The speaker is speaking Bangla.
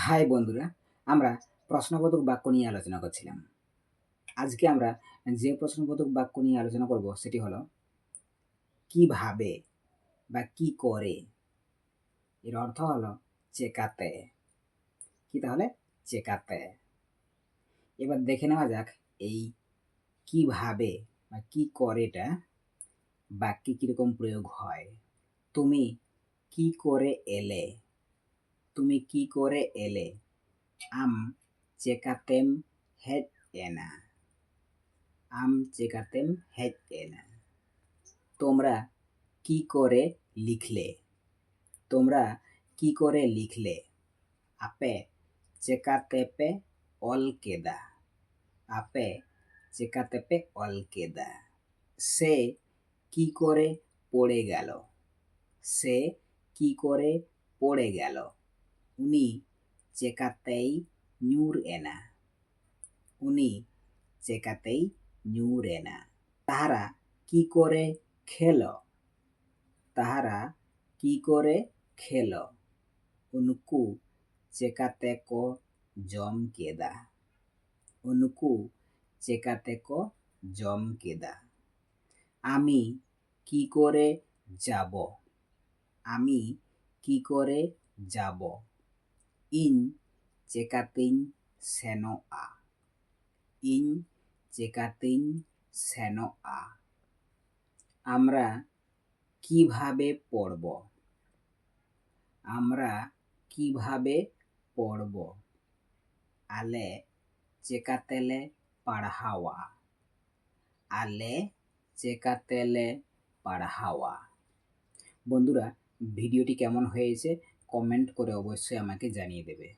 হাই বন্ধুরা, আমরা প্রশ্নবোধক বাক্য নিয়ে আলোচনা করছিলাম। আজকে আমরা যে প্রশ্নবোধক বাক্য নিয়ে আলোচনা করব সেটি হলো কিভাবে বা কি করে। এর অর্থ হলো চেকাতে। কি তাহলে? চেকাতে। এবার দেখে নেওয়া যাক এই কিভাবে বা কি করেটা বাক্যে কিরকম প্রয়োগ হয়। তুমি কি করে এলে? তুমি কি করে এলে? Am cekatem het ena. Am cekatem het ena. তোমরা কি করে লিখলে? তোমরা কি করে লিখলে? Ape cekatepe olkeda. Ape cekatepe olkeda. সে কি করে পড়ে গেল? সে কি করে পড়ে গেল? উনি cekatei nyur ena. উনি চেকাতেই nyure na. তাহারা কি করে খেল? তাহারা কি করে খেল? Unku cekateko jom keda. Unku cekateko jom keda. আমি কি করে যাব? আমি কি করে যাব? Iñ cekating senoa. Iñ cekating senoa. আমরা কিভাবে পড়ব? আমরা কিভাবে পড়ব? Ale cekatele parhawa. Ale cekatele parhawa. বন্ধুরা, ভিডিওটি কেমন হয়েছে কমেন্ট করে অবশ্যই আমাকে জানিয়ে দেবে।